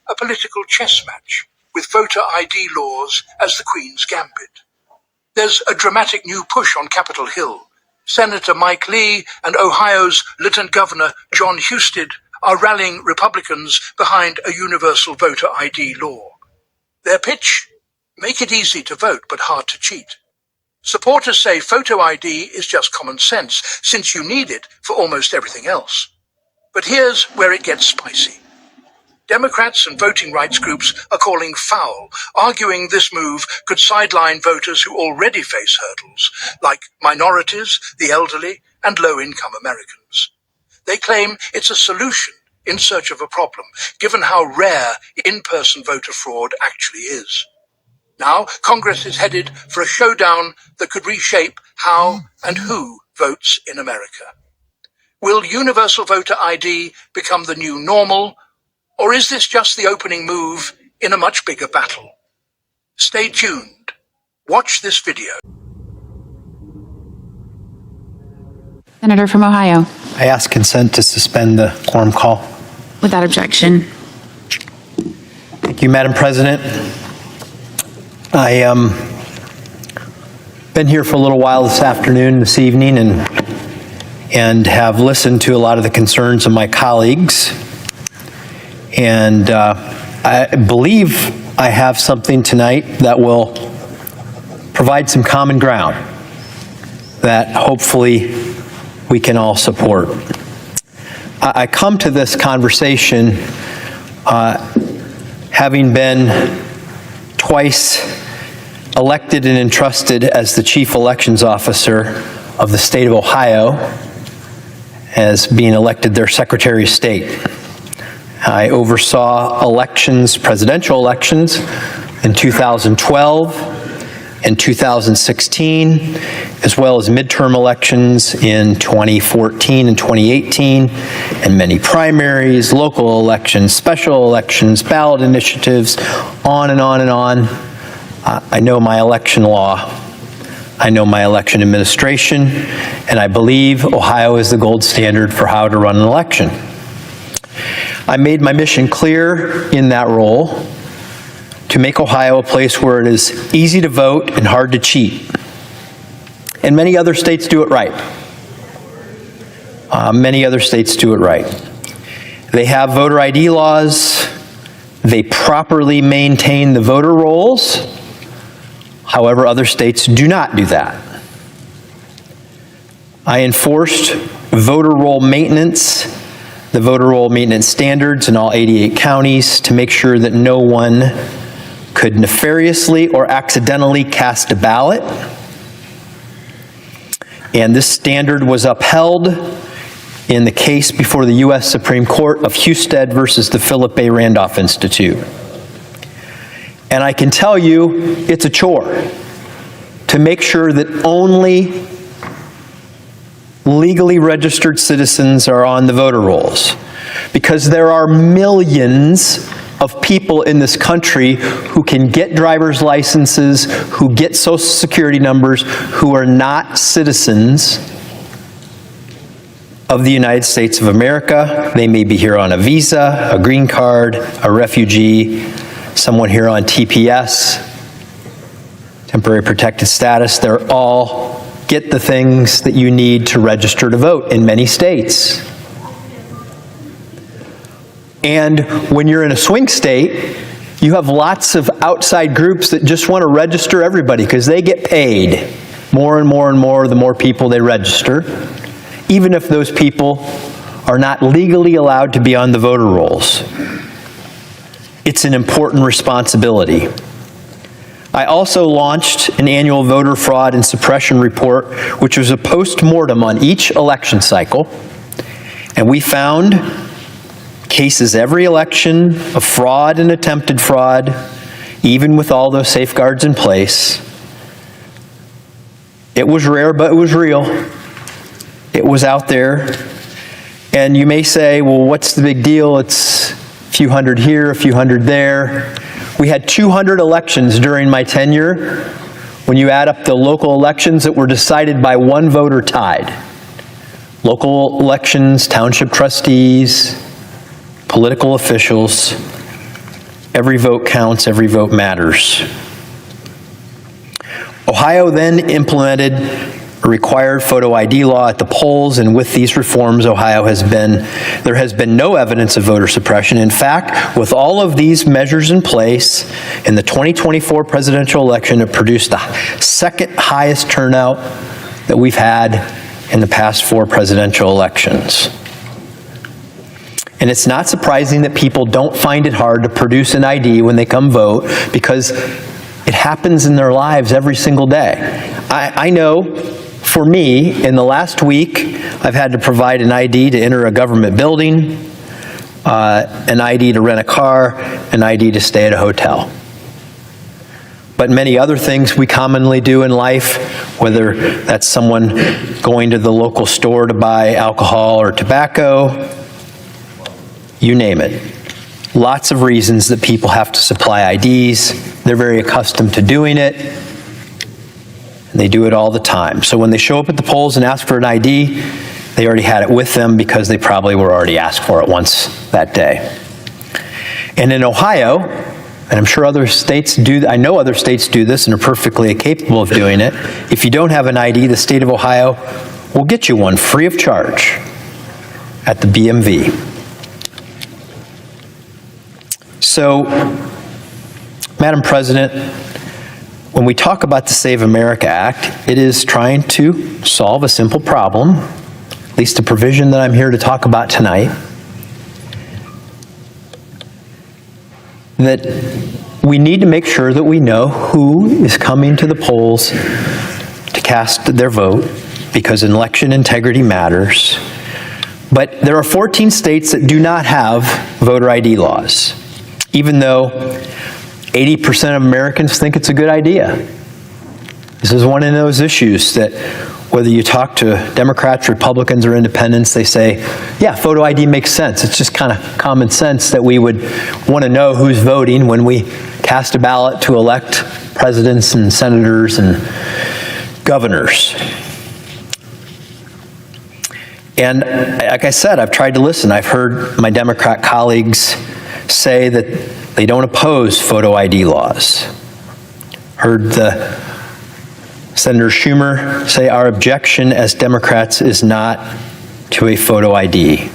a political chess match with voter ID laws as the Queen's gambit. There's a dramatic new push on Capitol Hill. Senator Mike Lee and Ohio's Lieutenant Governor Jon Husted are rallying Republicans behind a universal voter ID law. Their pitch? Make it easy to vote but hard to cheat. Supporters say photo ID is just common sense, since you need it for almost everything else. But here's where it gets spicy. Democrats and voting rights groups are calling foul, arguing this move could sideline voters who already face hurdles, like minorities, the elderly, and low-income Americans. They claim it's a solution in search of a problem, given how rare in-person voter fraud actually is. Now, Congress is headed for a showdown that could reshape how and who votes in America. Will universal voter ID become the new normal, or is this just the opening move in a much bigger battle? Stay tuned. Watch this video. Senator from Ohio. I ask consent to suspend the quorum call. Without objection. Thank you, Madam President. I been here for a little while this evening, and have listened to a lot of the concerns of my colleagues. And I believe I have something tonight that will provide some common ground that hopefully we can all support. I come to this conversation having been twice elected and entrusted as the Chief Elections Officer of the state of Ohio, as being elected their Secretary of State. I oversaw elections, presidential elections, in 2012 and 2016, as well as midterm elections in 2014 and 2018, and many primaries, local elections, special elections, ballot initiatives, on and on and on. I know my election law. I know my election administration, and I believe Ohio is the gold standard for how to run an election. I made my mission clear in that role to make Ohio a place where it is easy to vote and hard to cheat. And many other states do it right. Many other states do it right. They have voter ID laws. They properly maintain the voter rolls. However, other states do not do that. I enforced voter roll maintenance, the voter roll maintenance standards in all 88 counties to make sure that no one could nefariously or accidentally cast a ballot. And this standard was upheld in the case before the U.S. Supreme Court of Husted versus the Philip A. Randolph Institute. And I can tell you, it's a chore to make sure that only legally registered citizens are on the voter rolls, because there are millions of people in this country who can get driver's licenses, who get social security numbers, who are not citizens of the United States of America. They may be here on a visa, a green card, a refugee, someone here on TPS, temporary protected status. They're all get the things that you need to register to vote in many states. And when you're in a swing state, you have lots of outside groups that just want to register everybody because they get paid more and more and more the more people they register, even if those people are not legally allowed to be on the voter rolls. It's an important responsibility. I also launched an annual voter fraud and suppression report, which was a post-mortem on each election cycle. And we found cases every election of fraud and attempted fraud, even with all those safeguards in place. It was rare, but it was real. It was out there. And you may say, well, what's the big deal? It's a few hundred here, a few hundred there. We had 200 elections during my tenure. When you add up the local elections that were decided by one voter tied. Local elections, township trustees, political officials. Every vote counts, every vote matters. Ohio then implemented a required photo ID law at the polls, and with these reforms, there has been no evidence of voter suppression. In fact, with all of these measures in place, in the 2024 presidential election, it produced the second highest turnout that we've had in the past 4 presidential elections. And it's not surprising that people don't find it hard to produce an ID when they come vote, because it happens in their lives every single day. I know, for me, in the last week, I've had to provide an ID to enter a government building, an ID to rent a car, an ID to stay at a hotel. But many other things we commonly do in life, whether that's someone going to the local store to buy alcohol or tobacco, you name it. Lots of reasons that people have to supply IDs. They're very accustomed to doing it. And they do it all the time. So when they show up at the polls and ask for an ID, they already had it with them because they probably were already asked for it once that day. And in Ohio, and I'm sure other states do, I know other states do this and are perfectly capable of doing it. If you don't have an ID, the state of Ohio will get you one free of charge at the BMV. So, Madam President, when we talk about the Save America Act, it is trying to solve a simple problem, at least the provision that I'm here to talk about tonight, that we need to make sure that we know who is coming to the polls to cast their vote, because election integrity matters. But there are 14 states that do not have voter ID laws, even though 80% of Americans think it's a good idea. This is one of those issues that whether you talk to Democrats, Republicans, or independents, they say, yeah, photo ID makes sense. It's just kind of common sense that we would want to know who's voting when we cast a ballot to elect presidents and senators and governors. And like I said, I've tried to listen. I've heard my Democrat colleagues say that they don't oppose photo ID laws. Heard Senator Schumer say our objection as Democrats is not to a photo ID.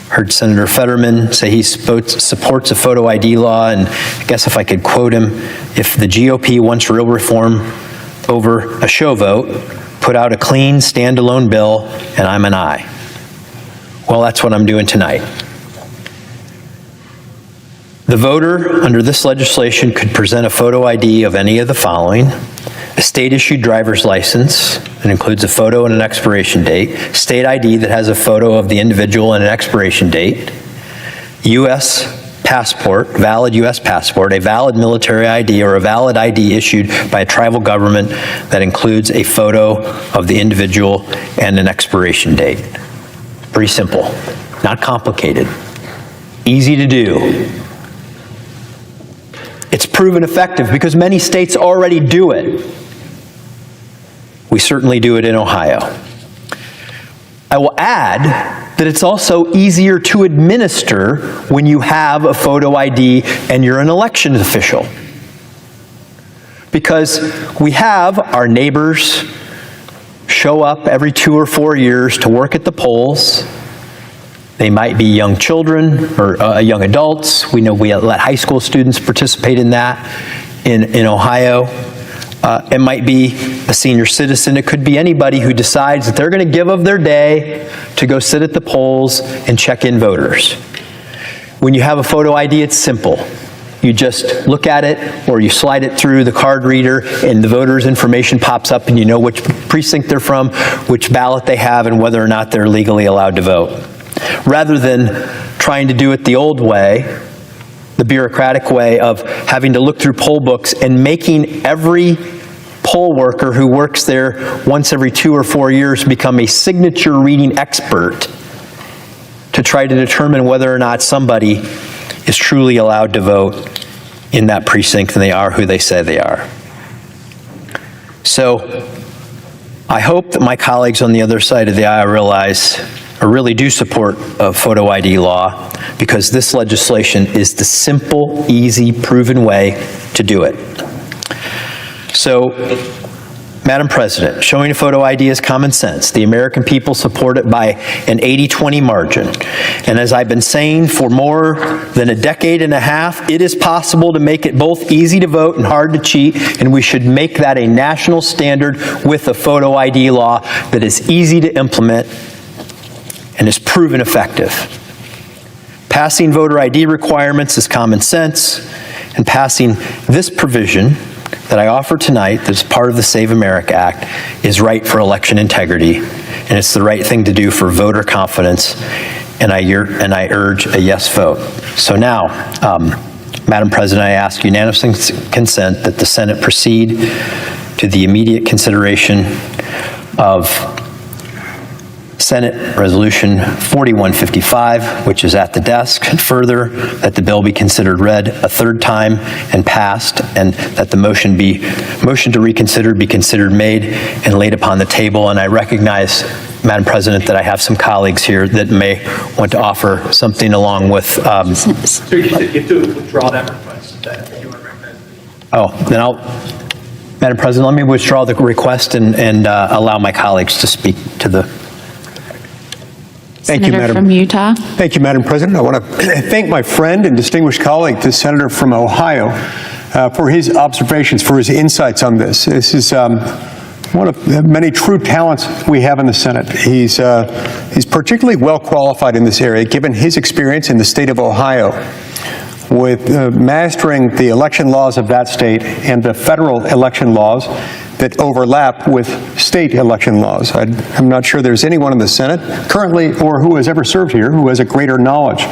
Heard Senator Fetterman say he supports a photo ID law, and I guess if I could quote him, if the GOP wants real reform over a show vote, put out a clean, standalone bill, and I'm an aye. Well, that's what I'm doing tonight. The voter under this legislation could present a photo ID of any of the following: a state-issued driver's license that includes a photo and an expiration date, state ID that has a photo of the individual and an expiration date, U.S. passport, valid U.S. passport, a valid military ID, or a valid ID issued by a tribal government that includes a photo of the individual and an expiration date. Pretty simple, not complicated, easy to do. It's proven effective because many states already do it. We certainly do it in Ohio. I will add that it's also easier to administer when you have a photo ID and you're an election official. Because we have our neighbors show up every 2 or 4 years to work at the polls. They might be young children or young adults. We know we let high school students participate in that in Ohio. It might be a senior citizen. It could be anybody who decides that they're going to give of their day to go sit at the polls and check in voters. When you have a photo ID, it's simple. You just look at it or you slide it through the card reader and the voter's information pops up and you know which precinct they're from, which ballot they have, and whether or not they're legally allowed to vote. Rather than trying to do it the old way, the bureaucratic way of having to look through poll books and making every poll worker who works there once every 2 or 4 years become a signature reading expert to try to determine whether or not somebody is truly allowed to vote in that precinct and they are who they say they are. So I hope that my colleagues on the other side of the aisle realize or really do support a photo ID law, because this legislation is the simple, easy, proven way to do it. So, Madam President, showing a photo ID is common sense. The American people support it by an 80-20 margin. And as I've been saying for more than a decade and a half, it is possible to make it both easy to vote and hard to cheat, and we should make that a national standard with a photo ID law that is easy to implement and is proven effective. Passing voter ID requirements is common sense, and passing this provision that I offer tonight, that's part of the Save America Act, is right for election integrity, and it's the right thing to do for voter confidence, and I urge a yes vote. So now, Madam President, I ask unanimous consent that the Senate proceed to the immediate consideration of Senate Resolution 4155, which is at the desk, and further, that the bill be considered read a third time and passed, and that the motion to reconsider be considered made and laid upon the table. And I recognize, Madam President, that I have some colleagues here that may want to offer something along with. So you have to withdraw that request. Madam President, let me withdraw the request and allow my colleagues to speak to the. Thank you, Senator Madam. from Utah. Thank you, Madam President. I want to thank my friend and distinguished colleague, the Senator from Ohio, for his observations, for his insights on this. This is one of the many true talents we have in the Senate. He's particularly well qualified in this area, given his experience in the state of Ohio with mastering the election laws of that state and the federal election laws that overlap with state election laws. I'm not sure there's anyone in the Senate currently or who has ever served here who has a greater knowledge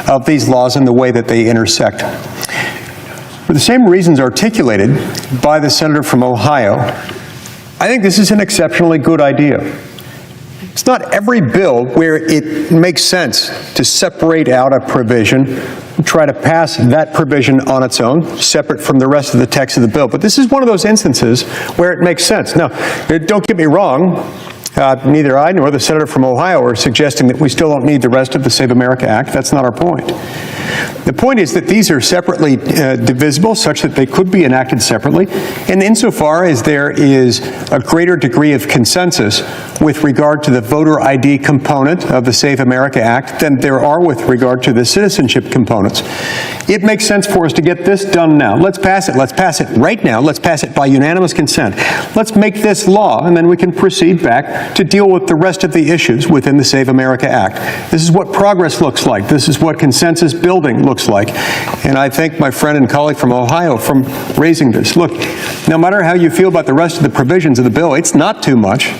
of these laws and the way that they intersect. For the same reasons articulated by the senator from Ohio, I think this is an exceptionally good idea. It's not every bill where it makes sense to separate out a provision and try to pass that provision on its own, separate from the rest of the text of the bill. But this is one of those instances where it makes sense. Now, don't get me wrong. Neither I nor the senator from Ohio are suggesting that we still don't need the rest of the Save America Act. That's not our point. The point is that these are separately divisible, such that they could be enacted separately, and insofar as there is a greater degree of consensus with regard to the voter ID component of the Save America Act than there are with regard to the citizenship components, it makes sense for us to get this done now. Let's pass it. Let's pass it right now. Let's pass it by unanimous consent. Let's make this law, and then we can proceed back to deal with the rest of the issues within the Save America Act. This is what progress looks like. This is what consensus building looks like. And I thank my friend and colleague from Ohio for raising this. Look, no matter how you feel about the rest of the provisions of the bill, it's not too much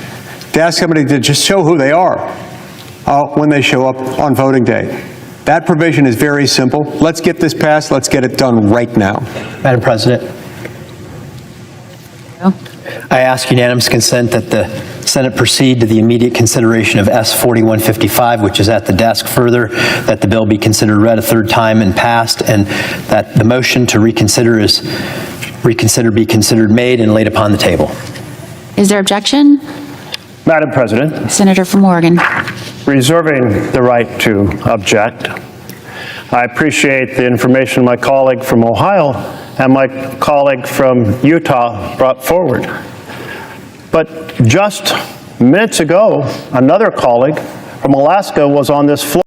to ask somebody to just show who they are when they show up on voting day. That provision is very simple. Let's get this passed. Let's get it done right now. Madam President, I ask unanimous consent that the Senate proceed to the immediate consideration of S 4155, which is at the desk. Further, that the bill be considered read a third time and passed, and that the motion to reconsider be considered made and laid upon the table. Is there objection? Madam President, Senator from Oregon. reserving the right to object, I appreciate the information my colleague from Ohio and my colleague from Utah brought forward. But just minutes ago, another colleague from Alaska was on this floor